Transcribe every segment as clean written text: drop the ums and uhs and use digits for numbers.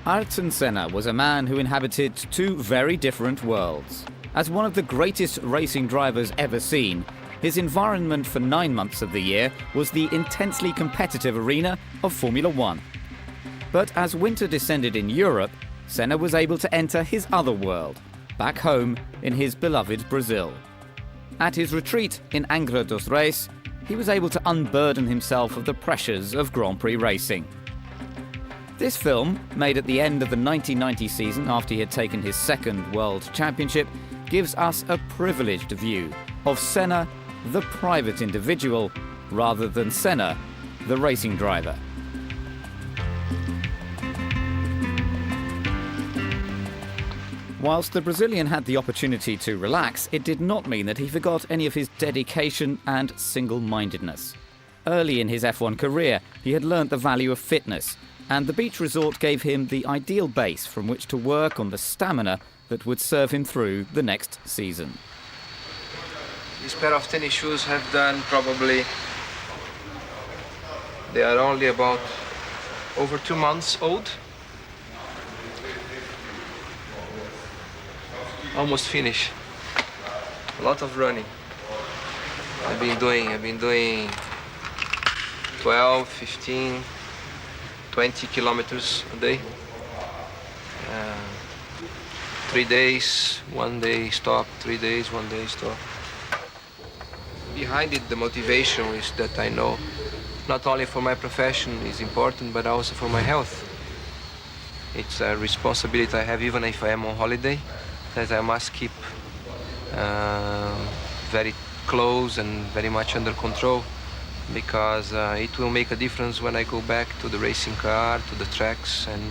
Ayrton Senna was a man who inhabited two very different worlds. As one of the greatest racing drivers ever seen, his environment for 9 months of the year was the intensely competitive arena of Formula One. But as winter descended in Europe, Senna was able to enter his other world, back home in his beloved Brazil. At his retreat in Angra dos Reis, he was able to unburden himself of the pressures of Grand Prix racing. This film, made at the end of the 1990 season after he had taken his second World Championship, gives us a privileged view of Senna, the private individual, rather than Senna, the racing driver. Whilst the Brazilian had the opportunity to relax, it did not mean that he forgot any of his dedication and single-mindedness. Early in his F1 career, he had learnt the value of fitness, and the beach resort gave him the ideal base from which to work on the stamina that would serve him through the next season. This pair of tennis shoes have done probably, they are only about over 2 months old. Almost finished. A lot of running. I've been doing 12, 15, 20 kilometers a day. 3 days, 1 day stop, 3 days, 1 day stop. Behind it, the motivation is that I know not only for my profession is important, but also for my health. It's a responsibility I have even if I am on holiday, that I must keep very close and very much under control, because it will make a difference when I go back to the racing car, to the tracks and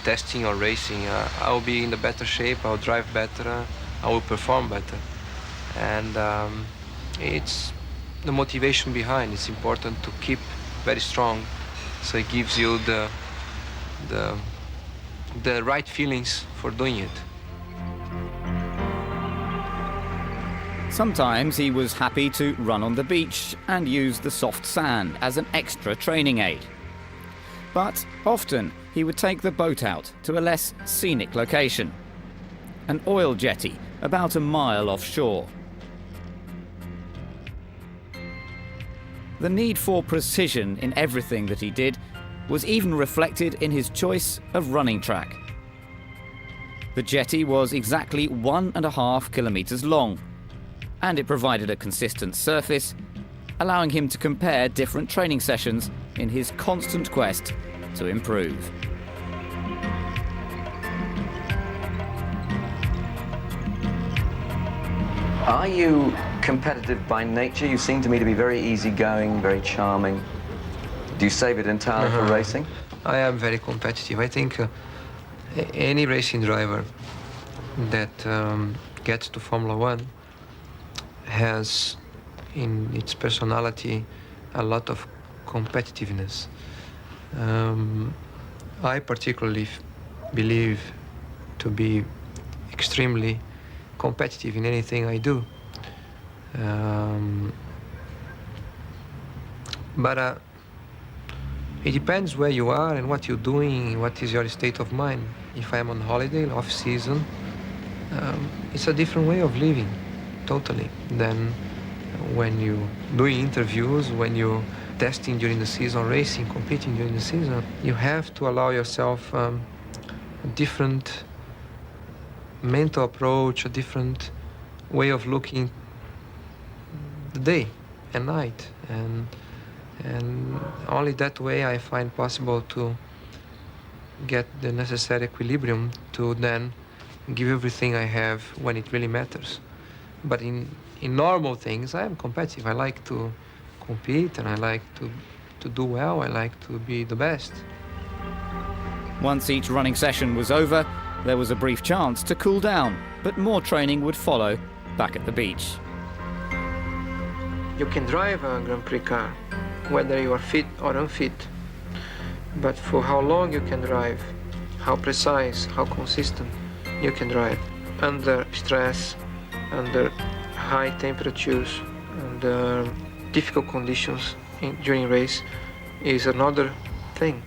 testing or racing. I will be in a better shape, I will drive better, I will perform better. And it's the motivation behind. It's important to keep very strong, so it gives you the right feelings for doing it. Sometimes he was happy to run on the beach and use the soft sand as an extra training aid. But often he would take the boat out to a less scenic location, an oil jetty about a mile offshore. The need for precision in everything that he did was even reflected in his choice of running track. The jetty was exactly 1.5 kilometers long, and it provided a consistent surface, allowing him to compare different training sessions in his constant quest to improve. Are you competitive by nature? You seem to me to be very easygoing, very charming. Do you save it entirely for racing? I am very competitive. I think any racing driver that gets to Formula One has in its personality a lot of competitiveness. I particularly believe to be extremely competitive in anything I do. But it depends where you are and what you're doing, what is your state of mind. If I'm on holiday, off season, it's a different way of living, totally, than when you're doing interviews, when you're testing during the season, racing, competing during the season. You have to allow yourself a different mental approach, a different way of looking the day and night, and only that way I find possible to get the necessary equilibrium to then give everything I have when it really matters. But in normal things, I am competitive. I like to compete and I like to do well. I like to be the best. Once each running session was over, there was a brief chance to cool down, but more training would follow back at the beach. You can drive a Grand Prix car, whether you are fit or unfit. But for how long you can drive, how precise, how consistent you can drive under stress, under high temperatures, under difficult conditions during race is another thing.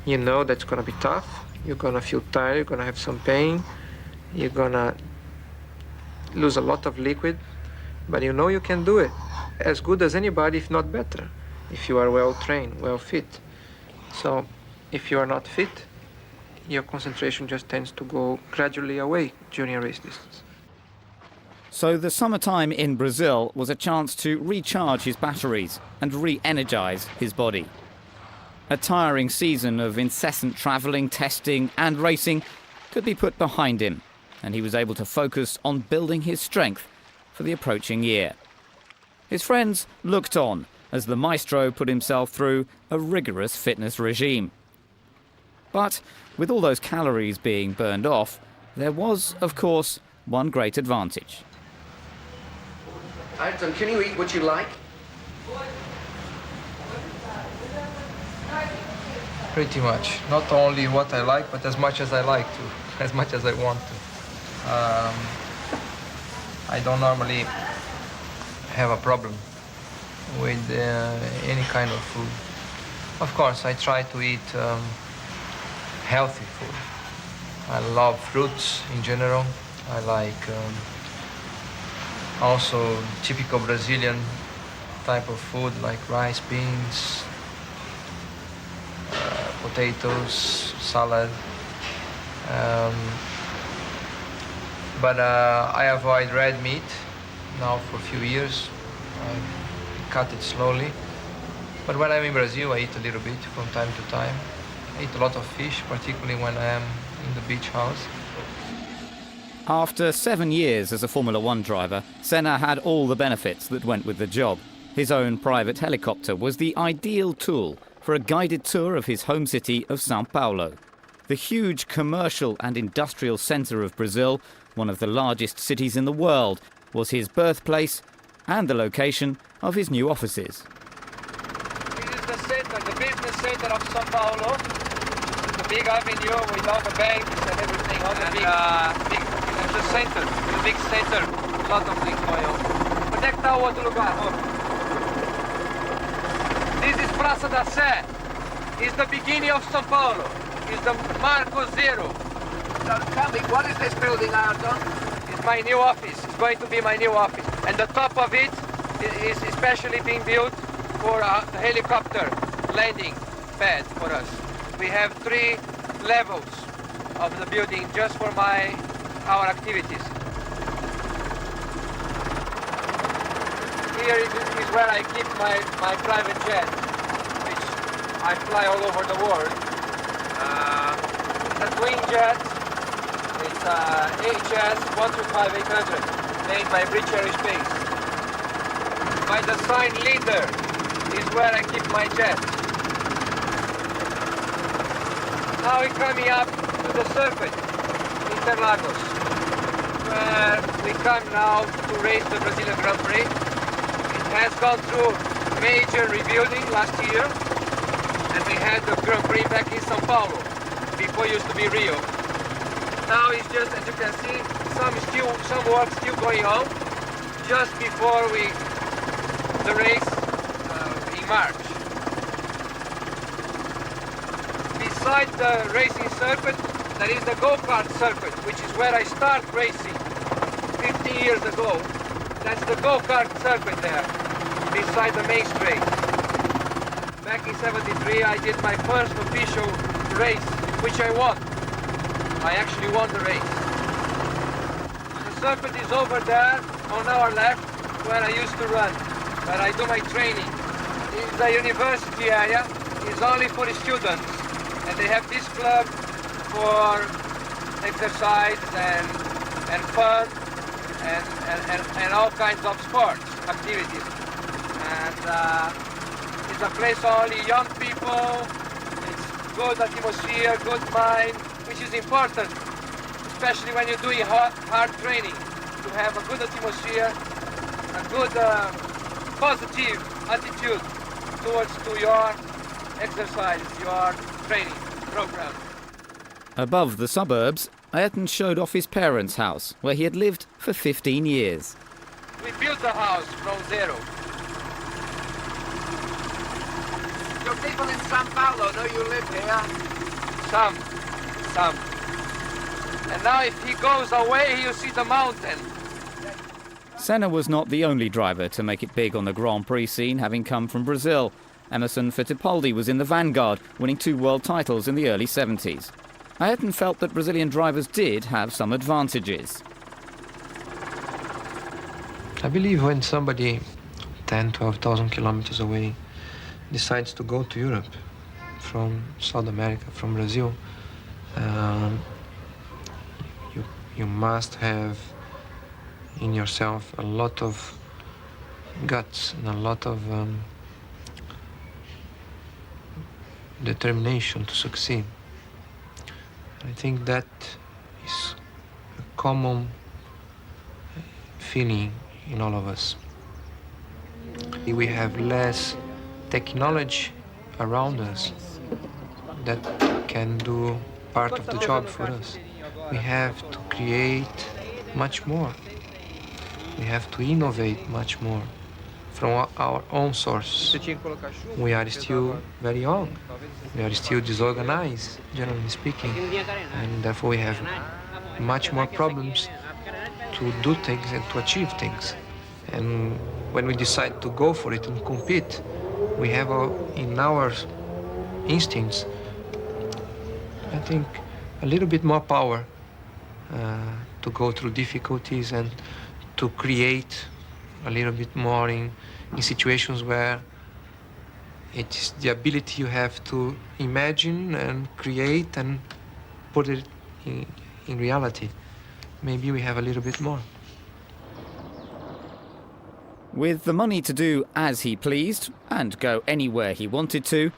You know that's going to be tough, You're gonna feel tired, you're gonna have some pain, you're gonna lose a lot of liquid, but you know you can do it as good as anybody, if not better, if you are well trained, well fit. So if you are not fit, your concentration just tends to go gradually away during a race distance. So the summertime in Brazil was a chance to recharge his batteries and re-energize his body. A tiring season of incessant travelling, testing and racing could be put behind him, and he was able to focus on building his strength for the approaching year. His friends looked on as the maestro put himself through a rigorous fitness regime. But with all those calories being burned off, there was, of course, one great advantage. Ayrton, can you eat what you like? Pretty much. Not only what I like, but as much as I like to, as much as I want to. I don't normally have a problem with any kind of food. Of course, I try to eat healthy food. I love fruits in general. I like also typical Brazilian type of food like rice, beans, potatoes, salad. But I avoid red meat now for a few years. I cut it slowly. But when I'm in Brazil, I eat a little bit from time to time. I eat a lot of fish, particularly when I am in the beach house. After 7 years as a Formula One driver, Senna had all the benefits that went with the job. His own private helicopter was the ideal tool for a guided tour of his home city of São Paulo. The huge commercial and industrial centre of Brazil, one of the largest cities in the world, was his birthplace and the location of his new offices. This is the center, the business center of São Paulo. The big avenue with all the banks and everything, all the the center, the big center, a lot of things going on. Onde é que está o outro lugar? This is Praça da Sé. It's the beginning of São Paulo. It's the Marco Zero. So tell me, what is this building, Ayrton? It's my new office. It's going to be my new office. And the top of it is especially being built for the helicopter landing pad for us. We have 3 levels of the building just for our activities. Here is where I keep my private jet, which I fly all over the world. It's a twin jet. It's HS 125-800, made by British Aerospace. By the sign leader is where I keep my jet. Now we're coming up to the circuit, Interlagos, where we come now to race the Brazilian Grand Prix. It has gone through major rebuilding last year, and we had the Grand Prix back in São Paulo, before it used to be Rio. Now it's just, as you can see, some work still going on, just before the race in March. Beside the racing circuit, there is the go-kart circuit, which is where I start racing 15 years ago. That's the go-kart circuit there, beside the main straight. Back in '73, I did my first official race, which I won. I actually won the race. The circuit is over there, on our left, where I used to run, where I do my training. It's the university area. It's only for the students. And they have this club for exercise and fun and all kinds of sports activities. And it's a place for only young people. It's good atmosphere, good mind, which is important, especially when you're doing hard training, to have a good atmosphere, a good positive attitude towards your exercise, your training program. Above the suburbs, Ayrton showed off his parents' house, where he had lived for 15 years. We built the house from zero. Do people in São Paulo know you live here? Some. Sam. And now if he goes away, you see the mountain. Senna was not the only driver to make it big on the Grand Prix scene, having come from Brazil. Emerson Fittipaldi was in the vanguard, winning 2 world titles in the early 70s. Ayrton felt that Brazilian drivers did have some advantages. I believe when somebody 10, 12,000 kilometers away decides to go to Europe from South America, from Brazil, you must have in yourself a lot of guts and a lot of determination to succeed. I think that is a common feeling in all of us. We have less technology around us that can do part of the job for us. We have to create much more. We have to innovate much more from our own source. We are still very young. We are still disorganized, generally speaking, and therefore we have much more problems to do things and to achieve things. And when we decide to go for it and compete, we have in our instincts, I think, a little bit more power to go through difficulties and to create a little bit more in situations where it's the ability you have to imagine and create and put it in reality. Maybe we have a little bit more. With the money to do as he pleased and go anywhere he wanted to,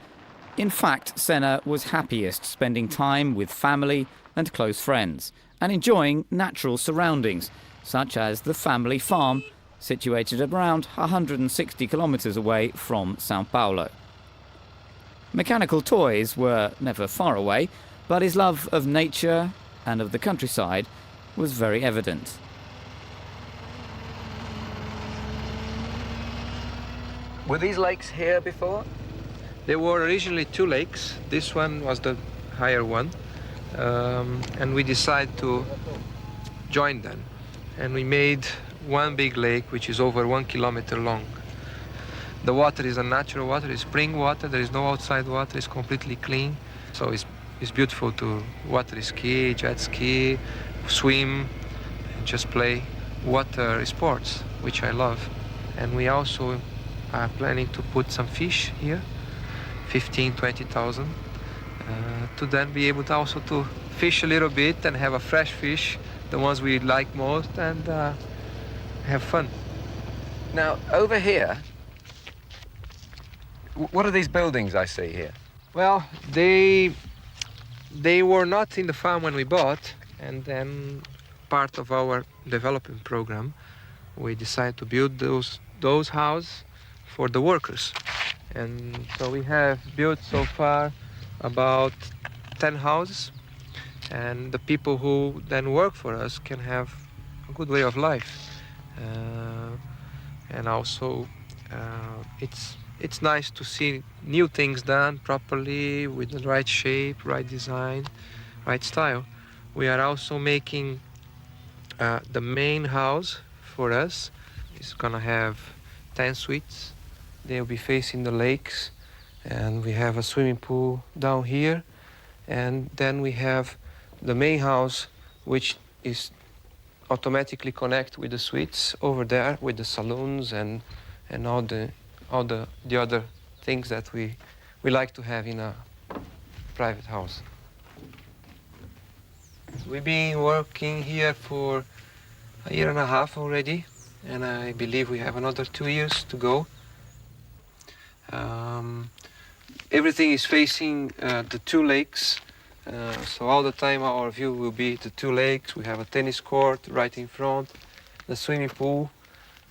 in fact, Senna was happiest spending time with family and close friends and enjoying natural surroundings, such as the family farm, situated around 160 kilometres away from São Paulo. Mechanical toys were never far away, but his love of nature and of the countryside was very evident. Were these lakes here before? There were originally 2 lakes. This one was the higher one. And we decided to join them. And we made one big lake, which is over 1 kilometer long. The water is a natural water, it's spring water, there is no outside water, it's completely clean. So it's beautiful to water ski, jet ski, swim, and just play water sports, which I love. And we also are planning to put some fish here, 15, 20,000, to then be able to also to fish a little bit and have a fresh fish, the ones we like most, and have fun. Now, over here, what are these buildings I see here? Well, they were not in the farm when we bought, and then part of our development program, we decided to build those houses for the workers. And so we have built so far about 10 houses, and the people who then work for us can have a good way of life. And also it's nice to see new things done properly with the right shape, right design, right style. We are also making the main house for us. It's gonna have 10 suites. They'll be facing the lakes, and we have a swimming pool down here, and then we have the main house, which is automatically connect with the suites over there, with the saloons and all the other things that we like to have in a private house. We've been working here for 1.5 years already, and I believe we have another 2 years to go. Everything is facing the 2 lakes, so all the time our view will be the 2 lakes. We have a tennis court right in front, the swimming pool.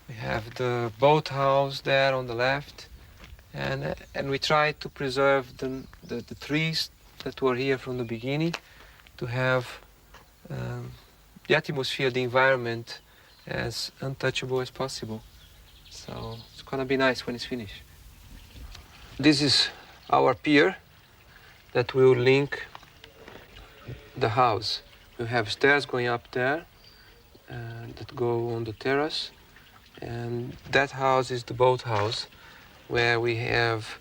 We have the boathouse there on the left, and we try to preserve the trees that were here from the beginning, to have the atmosphere, the environment, as untouchable as possible. So it's gonna be nice when it's finished. This is our pier that will link the house. We have stairs going up there that go on the terrace. And that house is the boat house, where we have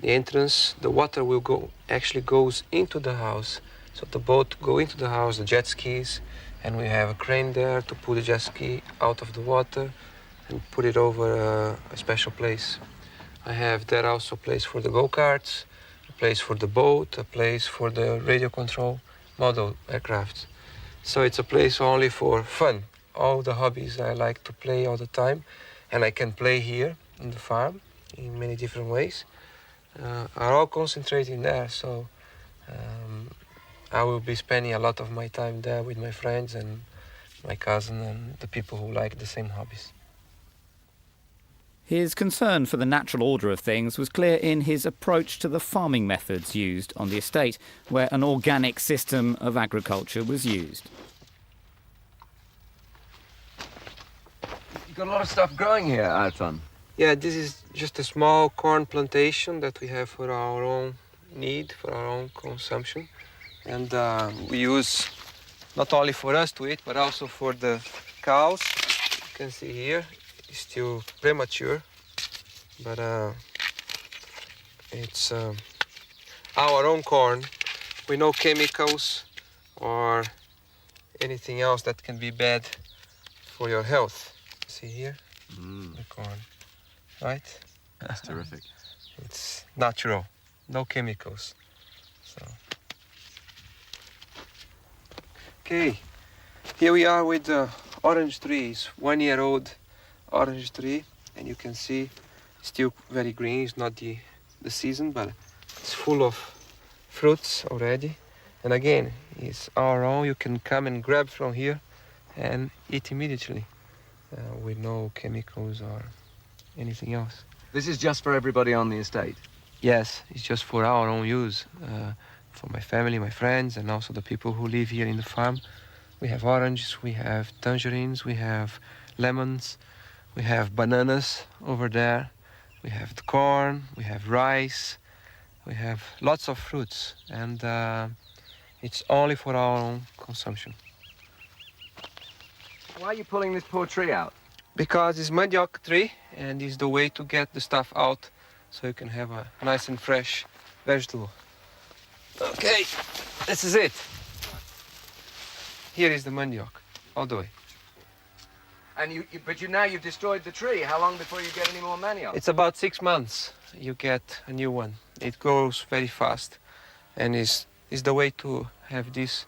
the entrance. The water actually goes into the house. So the boat go into the house, the jet skis, and we have a crane there to pull the jet ski out of the water and put it over a special place. I have there also a place for the go-karts, a place for the boat, a place for the radio control model aircraft. So it's a place only for fun. All the hobbies I like to play all the time, and I can play here in the farm in many different ways, are all concentrated there. So I will be spending a lot of my time there with my friends and my cousin and the people who like the same hobbies. His concern for the natural order of things was clear in his approach to the farming methods used on the estate, where an organic system of agriculture was used. You've got a lot of stuff growing here, Arton. Yeah, this is just a small corn plantation that we have for our own need, for our own consumption. And we use not only for us to eat, but also for the cows. You can see here, it's still premature, but it's our own corn with no chemicals or anything else that can be bad for your health. See here, the corn, right? That's terrific. It's natural, no chemicals. So. Okay, here we are with the orange trees, 1-year-old orange tree, and you can see still very green. It's not the season, but it's full of fruits already. And again, it's our own. You can come and grab from here and eat immediately with no chemicals or anything else. This is just for everybody on the estate? Yes, it's just for our own use, for my family, my friends, and also the people who live here in the farm. We have oranges, we have tangerines, we have lemons, we have bananas over there, we have the corn, we have rice, we have lots of fruits, and it's only for our own consumption. Why are you pulling this poor tree out? Because it's mandioc tree, and it's the way to get the stuff out so you can have a nice and fresh vegetable. Okay, this is it. Here is the mandioc, all the way. And but now you've destroyed the tree. How long before you get any more manioc? It's about 6 months you get a new one. It grows very fast, and is the way to have this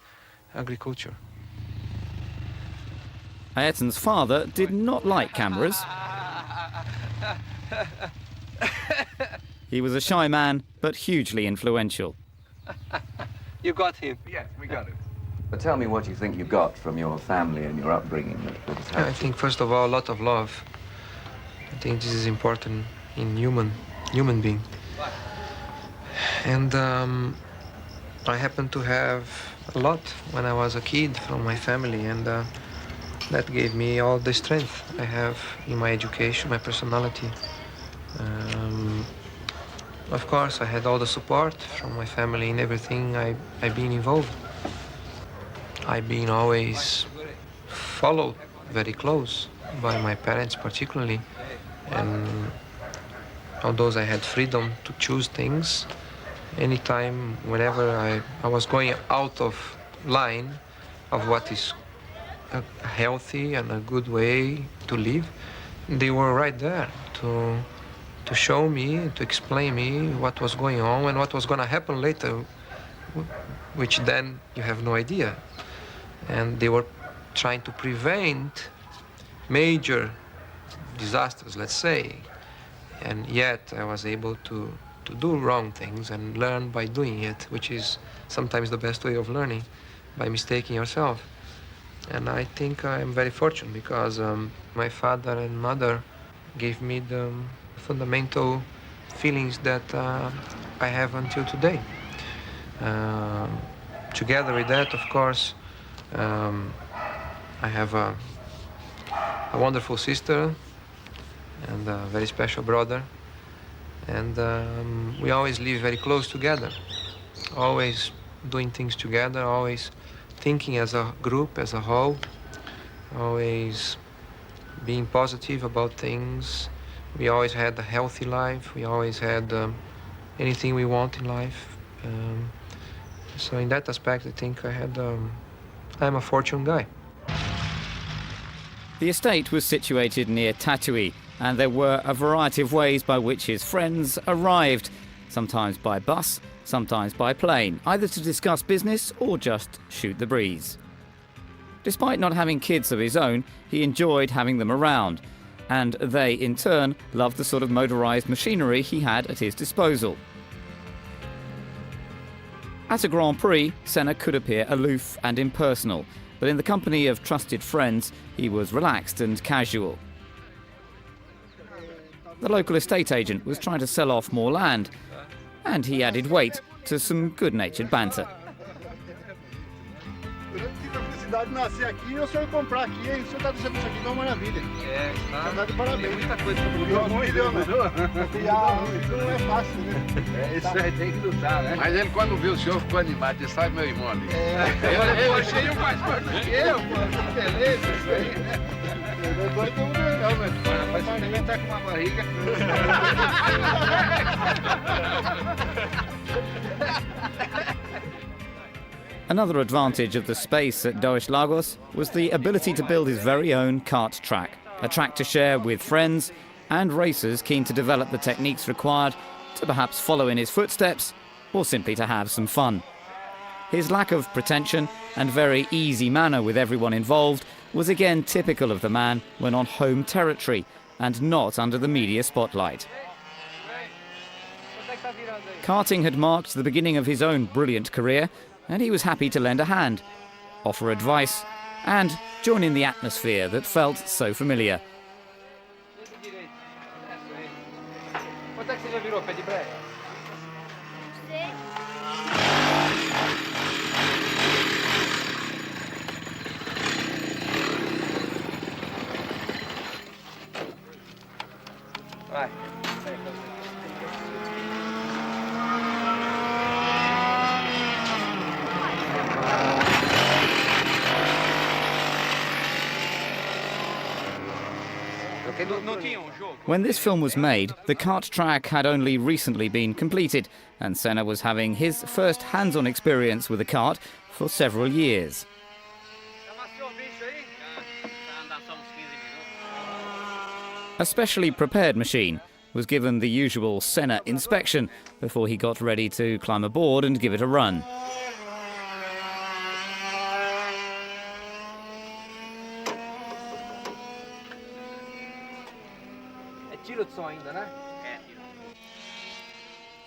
agriculture. Ayrton's father did not like cameras. He was a shy man, but hugely influential. You got him. Yes, we got it. But tell me what you think you got from your family and your upbringing that has helped I think, first of all, a lot of love. I think this is important in human being. And I happened to have a lot when I was a kid from my family, and that gave me all the strength I have in my education, my personality. Of course, I had all the support from my family in everything I've been involved. I've been always followed very close by my parents particularly, and although I had freedom to choose things, anytime, whenever I was going out of line of what is a healthy and a good way to live, they were right there to show me, to explain me what was going on and what was going to happen later, which then you have no idea. And they were trying to prevent major disasters, let's say. And yet I was able to do wrong things and learn by doing it, which is sometimes the best way of learning, by mistaking yourself. And I think I'm very fortunate because my father and mother gave me the fundamental feelings that I have until today. Together with that, of course, I have a wonderful sister and a very special brother, and we always live very close together, always doing things together, always thinking as a group, as a whole, always being positive about things. We always had a healthy life. We always had anything we want in life. So in that aspect, I think I'm a fortunate guy. The estate was situated near Tatooine, and there were a variety of ways by which his friends arrived, sometimes by bus, sometimes by plane, either to discuss business or just shoot the breeze. Despite not having kids of his own, he enjoyed having them around, and they, in turn, loved the sort of motorised machinery he had at his disposal. At a Grand Prix, Senna could appear aloof and impersonal, but in the company of trusted friends, he was relaxed and casual. The local estate agent was trying to sell off more land, and he added weight to some good-natured banter. Nascer aqui e o senhor comprar aqui, e o senhor está deixando isso aqui uma maravilha. Tá de parabéns. Tem muita coisa para mudar. Isso não é fácil, né? Isso aí tem que lutar, né? Mas ele, quando viu o senhor, ficou animado. Ele sabe meu irmão ali. Eu achei o mais forte do que eu, pô. Que beleza isso aí, né? Dois estamos ganhando, mas Rapaz, você também tá com uma barriga. Another advantage of the space at Dois Lagos was the ability to build his very own kart track, a track to share with friends and racers keen to develop the techniques required to perhaps follow in his footsteps or simply to have some fun. His lack of pretension and very easy manner with everyone involved was again typical of the man when on home territory and not under the media spotlight. Karting had marked the beginning of his own brilliant career, and he was happy to lend a hand, offer advice, and join in the atmosphere that felt so familiar. When this film was made, the kart track had only recently been completed, and Senna was having his first hands-on experience with a kart for several years. A specially prepared machine was given the usual Senna inspection before he got ready to climb aboard and give it a run.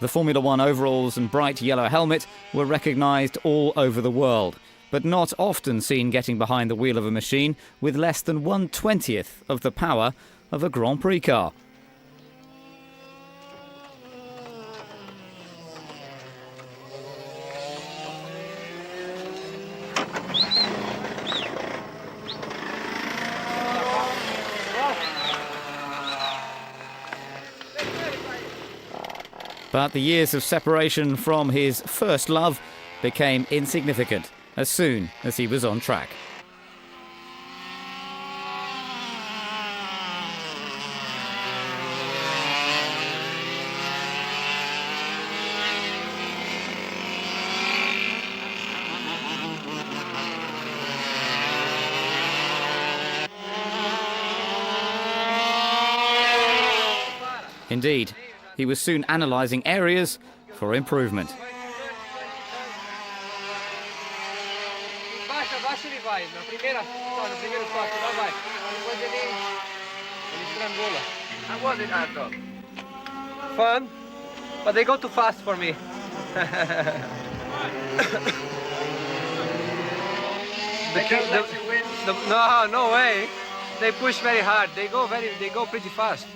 The Formula One overalls and bright yellow helmet were recognised all over the world, but not often seen getting behind the wheel of a machine with less than 1/20th of the power of a Grand Prix car. But the years of separation from his first love became insignificant as soon as he was on track. Indeed, he was soon analysing areas for improvement. How was it, Arthur? Fun, but they go too fast for me. They don't let you win. No way. They push very hard. They go pretty fast.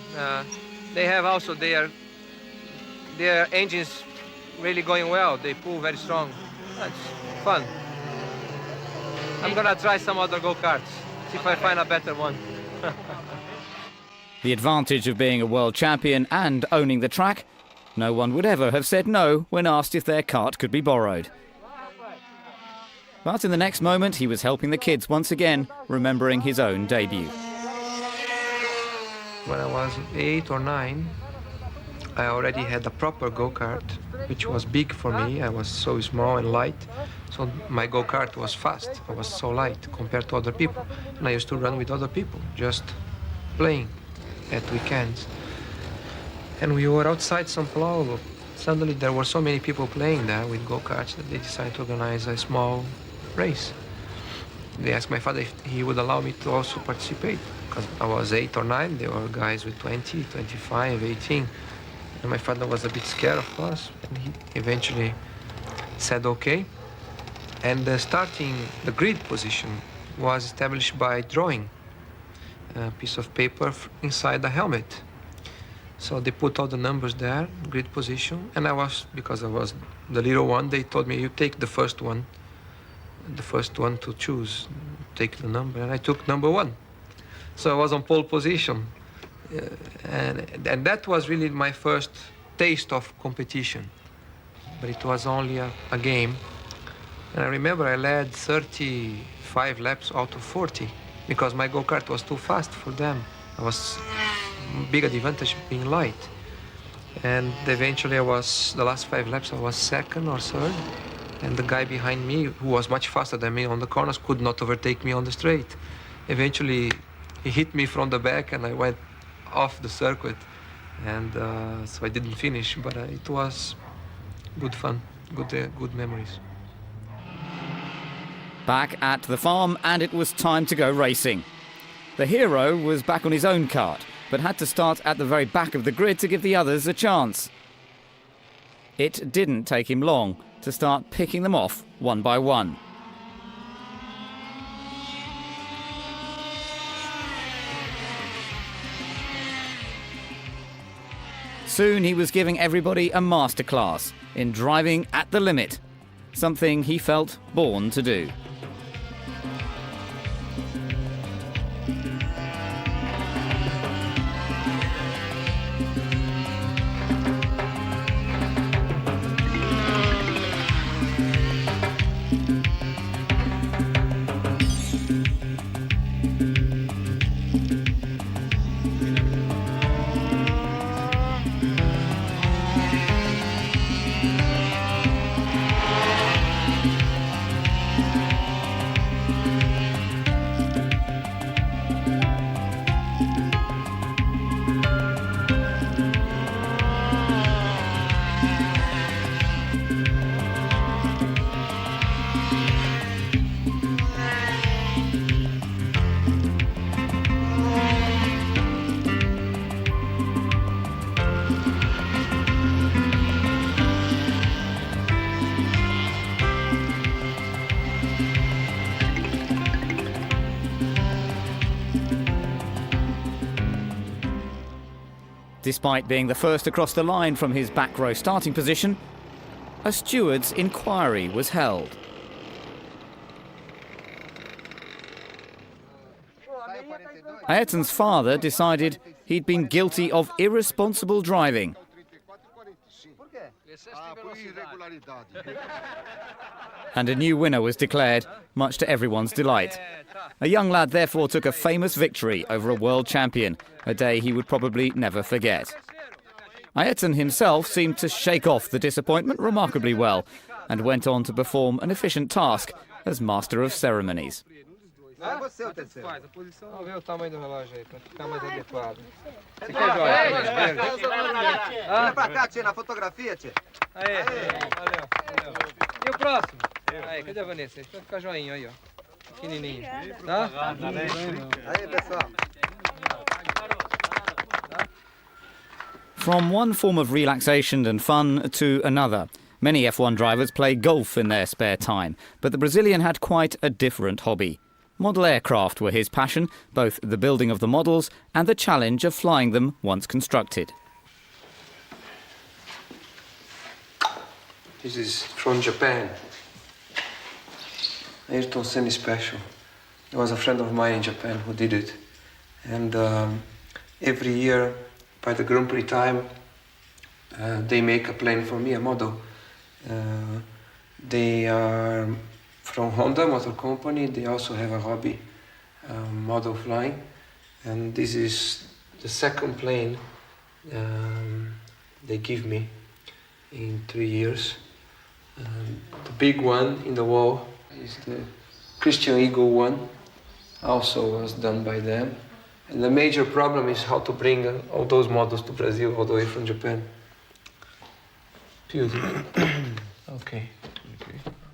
They have also their engines really going well. They pull very strong. That's fun. I'm gonna try some other go-karts, see if I find a better one. The advantage of being a world champion and owning the track, no one would ever have said no when asked if their kart could be borrowed. But in the next moment, he was helping the kids once again, remembering his own debut. When I was 8 or 9, I already had a proper go-kart, which was big for me. I was so small and light, so my go-kart was fast. I was so light compared to other people. And I used to run with other people, just playing at weekends. And we were outside São Paulo. Suddenly there were so many people playing there with go-karts that they decided to organize a small race. They asked my father if he would allow me to also participate, because I was 8 or 9, there were guys with 20, 25, 18. And my father was a bit scared, of course, and he eventually said okay. And starting the grid position was established by drawing a piece of paper inside the helmet. So they put all the numbers there, grid position, and because I was the little one, they told me, you take the first one to choose, take the number, and I took number 1. So I was on pole position. And that was really my first taste of competition. But it was only a game. And I remember I led 35 laps out of 40 because my go-kart was too fast for them. I was big advantage being light. And eventually the last 5 laps, I was second or third. And the guy behind me, who was much faster than me on the corners, could not overtake me on the straight. Eventually, he hit me from the back and I went off the circuit, and so I didn't finish, but it was good fun, good memories. Back at the farm, and it was time to go racing. The hero was back on his own kart, but had to start at the very back of the grid to give the others a chance. It didn't take him long to start picking them off one by one. Soon he was giving everybody a masterclass in driving at the limit, something he felt born to do. Despite being the first across the line from his back row starting position, a steward's inquiry was held. Ayrton's father decided he'd been guilty of irresponsible driving. And a new winner was declared, much to everyone's delight. A young lad therefore took a famous victory over a world champion, a day he would probably never forget. Ayrton himself seemed to shake off the disappointment remarkably well and went on to perform an efficient task as master of ceremonies. Vamos ver o tamanho do relógio aí, para ficar mais adequado. Você quer jogar? Vem pra cá, tia, na fotografia, tia. Aí, valeu. E o próximo? Aí, cadê a Vanessa? Vai ficar joinha aí, ó. Pequenininho. Tá? Aí, pessoal. From one form of relaxation and fun to another, many F1 drivers play golf in their spare time, but the Brazilian had quite a different hobby. Model aircraft were his passion, both the building of the models and the challenge of flying them once constructed. This is from Japan. Ayrton Senna special. There was a friend of mine in Japan who did it. And every year, by the Grand Prix time, they make a plane for me, a model. They are from Honda Motor Company. They also have a hobby model flying, and this is the second plane they give me in 3 years. The big one in the wall is the Christian Eagle one, also was done by them. And the major problem is how to bring all those models to Brazil all the way from Japan. Beautiful. Okay.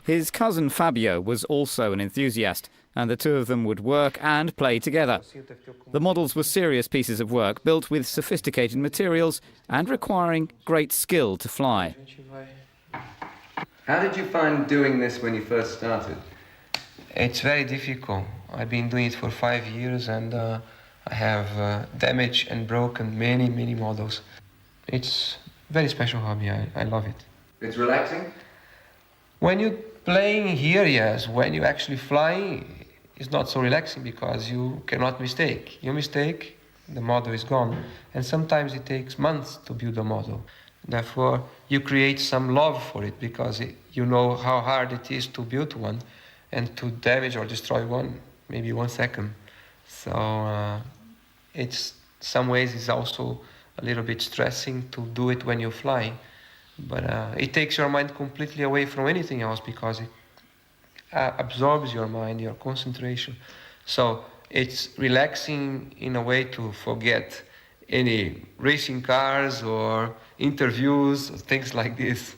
His cousin Fabio was also an enthusiast, and the two of them would work and play together. The models were serious pieces of work, built with sophisticated materials and requiring great skill to fly. How did you find doing this when you first started? It's very difficult. I've been doing it for 5 years, and I have damaged and broken many models. It's a very special hobby. I love it. It's relaxing? When you're playing here, yes. When you're actually flying, it's not so relaxing because you cannot mistake. You mistake, the model is gone. And sometimes it takes months to build a model. Therefore, you create some love for it because you know how hard it is to build one and to damage or destroy one, maybe 1 second. So it's some ways it's also a little bit stressing to do it when you're flying. But it takes your mind completely away from anything else because it absorbs your mind, your concentration. So it's relaxing in a way to forget any racing cars or interviews, things like this.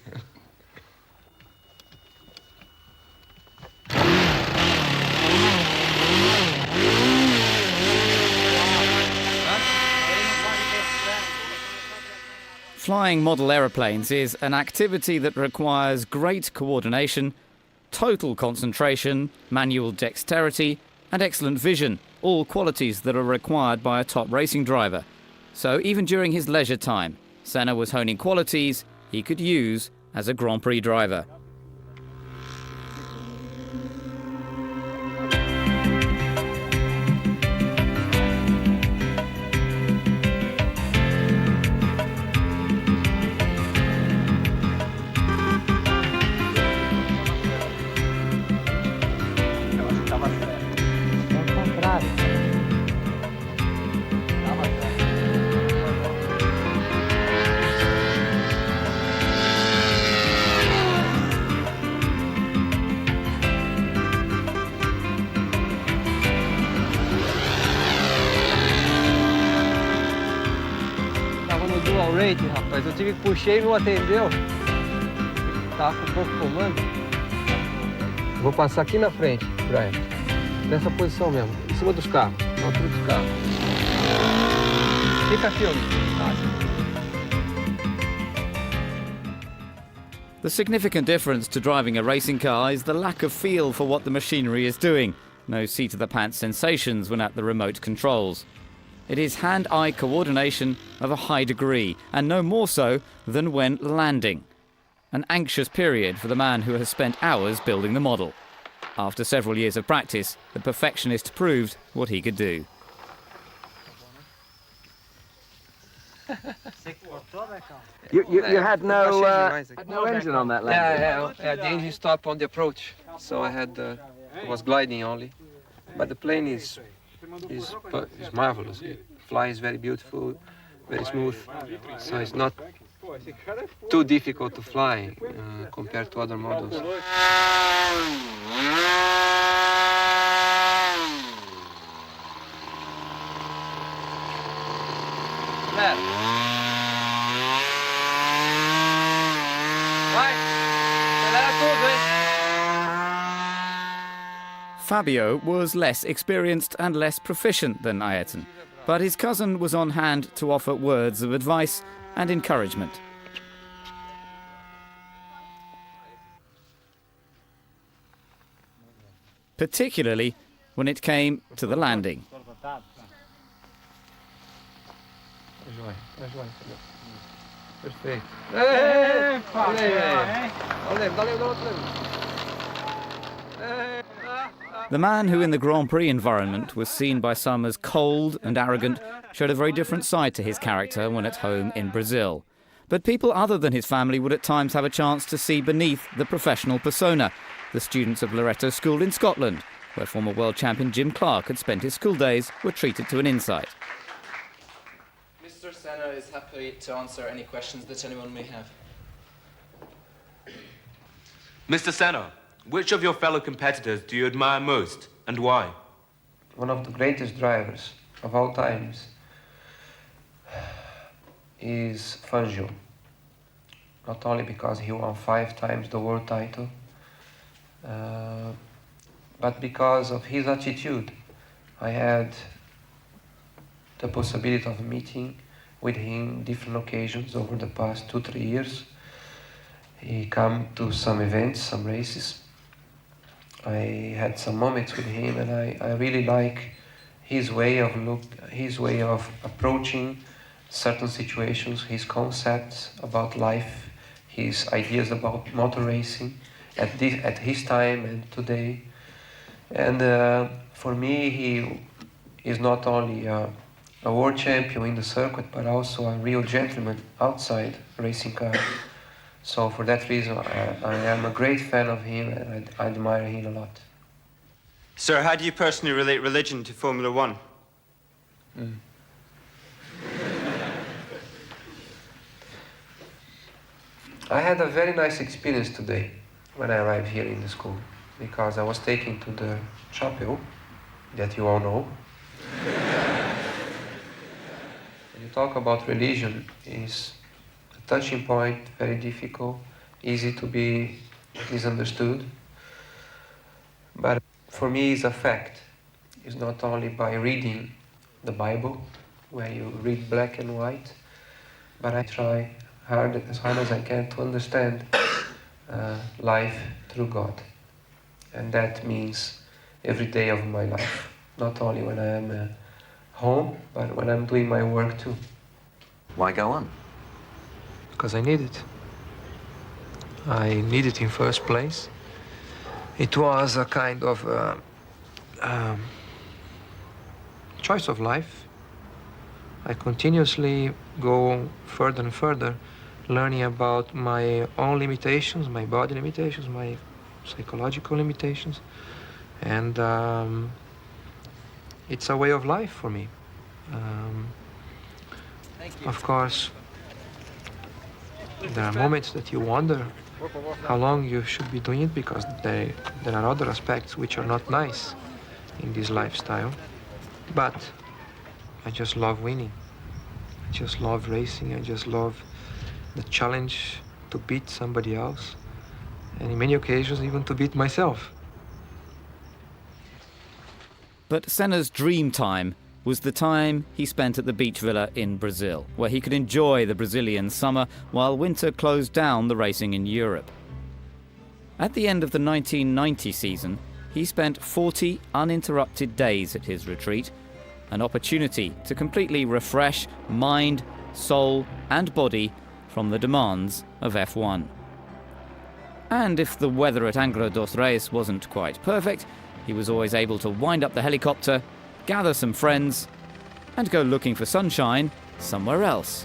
Flying model aeroplanes is an activity that requires great coordination, total concentration, manual dexterity, and excellent vision, all qualities that are required by a top racing driver. So even during his leisure time, Senna was honing qualities he could use as a Grand Prix driver. Rapaz, eu tive que puxar e não atendeu. Tá com pouco comando. Vou passar aqui na frente, Brian. Nessa posição mesmo, em cima dos carros, na altura dos carros. Fica aqui, The significant difference to driving a racing car is the lack of feel for what the machinery is doing. No seat-of-the-pants sensations when at the remote controls. It is hand-eye coordination of a high degree, and no more so than when landing. An anxious period for the man who has spent hours building the model. After several years of practice, the perfectionist proved what he could do. You had no engine on that landing? Yeah, the engine stopped on the approach, so I was gliding only. But the plane is marvelous. It flies very beautiful, very smooth, so it's not too difficult to fly compared to other models. Fabio was less experienced and less proficient than Ayrton, but his cousin was on hand to offer words of advice and encouragement. Particularly when it came to the landing. The man who in the Grand Prix environment was seen by some as cold and arrogant showed a very different side to his character when at home in Brazil. But people other than his family would at times have a chance to see beneath the professional persona. The students of Loreto School in Scotland, where former world champion Jim Clark had spent his school days, were treated to an insight. Mr. Senna is happy to answer any questions that anyone may have. Mr. Senna, which of your fellow competitors do you admire most, and why? One of the greatest drivers of all times is Fangio. Not only because he won 5 times the world title, but because of his attitude. I had the possibility of meeting with him different occasions over the past 2-3 years. He came to some events, some races. I had some moments with him, and I really like his way of approaching certain situations, his concepts about life, his ideas about motor racing at his time and today. And for me, he is not only a world champion in the circuit, but also a real gentleman outside racing car. So for that reason, I am a great fan of him, and I admire him a lot. Sir, how do you personally relate religion to Formula One? I had a very nice experience today when I arrived here in the school, because I was taken to the chapel that you all know. When you talk about religion, is a touching point, very difficult, easy to be misunderstood. But for me, it's a fact. It's not only by reading the Bible, where you read black and white, but I try as hard as I can to understand life through God. And that means every day of my life, not only when I am home, but when I'm doing my work too. Why go on? Because I need it. I need it in first place. It was a kind of choice of life. I continuously go further and further, learning about my own limitations, my body limitations, my psychological limitations. And it's a way of life for me. Of course, there are moments that you wonder how long you should be doing it, because there are other aspects which are not nice in this lifestyle. But I just love winning. I just love racing. I just love the challenge to beat somebody else, and in many occasions even to beat myself. But Senna's dream time was the time he spent at the beach villa in Brazil, where he could enjoy the Brazilian summer while winter closed down the racing in Europe. At the end of the 1990 season, he spent 40 uninterrupted days at his retreat, an opportunity to completely refresh mind, soul and body from the demands of F1. And if the weather at Angra dos Reis wasn't quite perfect, he was always able to wind up the helicopter, gather some friends, and go looking for sunshine somewhere else.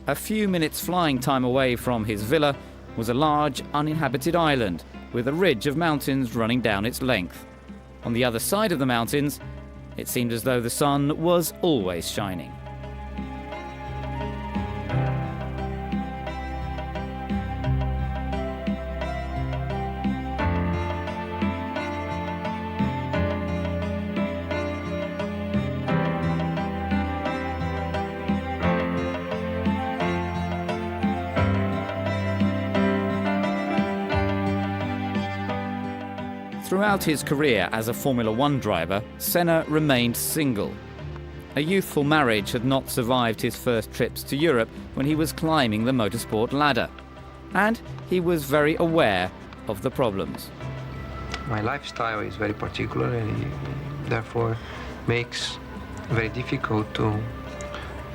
A few minutes flying time away from his villa was a large uninhabited island with a ridge of mountains running down its length. On the other side of the mountains, it seemed as though the sun was always shining. Throughout his career as a Formula One driver, Senna remained single. A youthful marriage had not survived his first trips to Europe when he was climbing the motorsport ladder, and he was very aware of the problems. My lifestyle is very particular, and therefore makes it very difficult to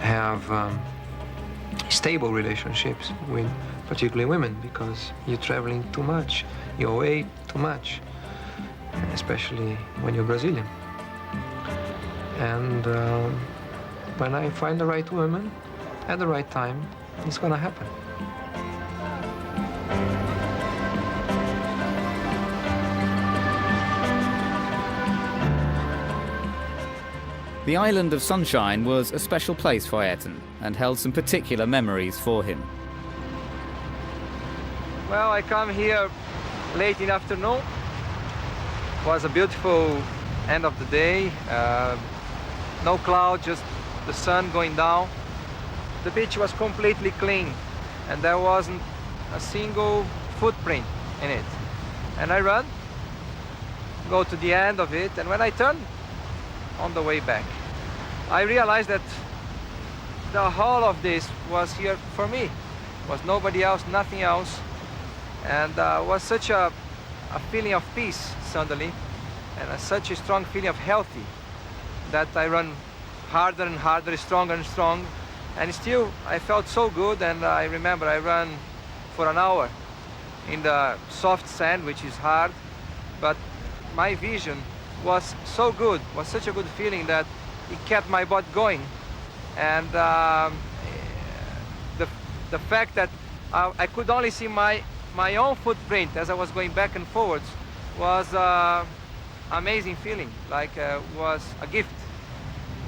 have stable relationships with particularly women, because you're traveling too much, you're away too much, especially when you're Brazilian. And when I find the right woman at the right time, it's gonna happen. The island of Sunshine was a special place for Ayrton and held some particular memories for him. Well, I come here late in the afternoon. It was a beautiful end of the day. No cloud, just the sun going down. The beach was completely clean, and there wasn't a single footprint in it. And I run, go to the end of it, and when I turn on the way back, I realized that the whole of this was here for me. It was nobody else, nothing else. And was such a feeling of peace suddenly, and such a strong feeling of healthy, that I run harder and harder, stronger and strong. And still, I felt so good, and I remember I ran for an hour in the soft sand, which is hard, but my vision was so good, was such a good feeling that it kept my body going. And the fact that I could only see my own footprint as I was going back and forwards was amazing feeling, like was a gift,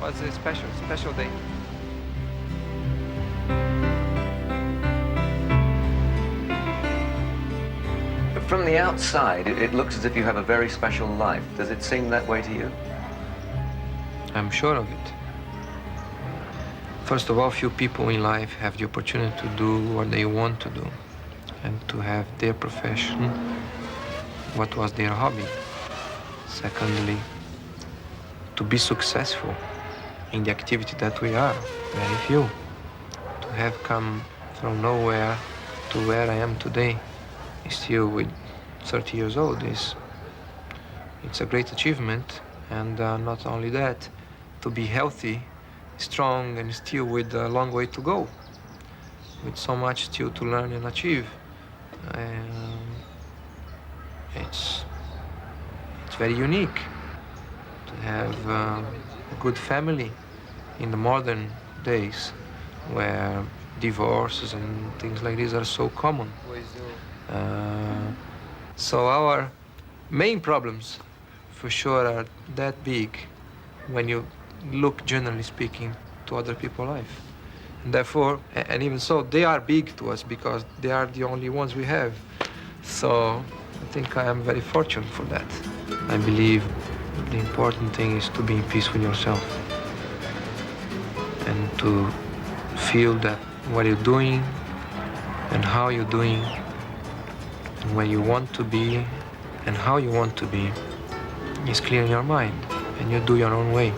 was a special day. From the outside, it looks as if you have a very special life. Does it seem that way to you? I'm sure of it. First of all, few people in life have the opportunity to do what they want to do and to have their profession, what was their hobby. Secondly, to be successful in the activity that we are, very few. To have come from nowhere to where I am today, still with 30 years old, it's a great achievement. And not only that, to be healthy, strong, and still with a long way to go, with so much still to learn and achieve. It's very unique to have a good family in the modern days, where divorces and things like this are so common. So our main problems, for sure, are that big when you look, generally speaking, to other people's life. And therefore, and even so, they are big to us because they are the only ones we have. So I think I am very fortunate for that. I believe the important thing is to be in peace with yourself and to feel that what you're doing and how you're doing and where you want to be and how you want to be is clear in your mind, and you do your own way.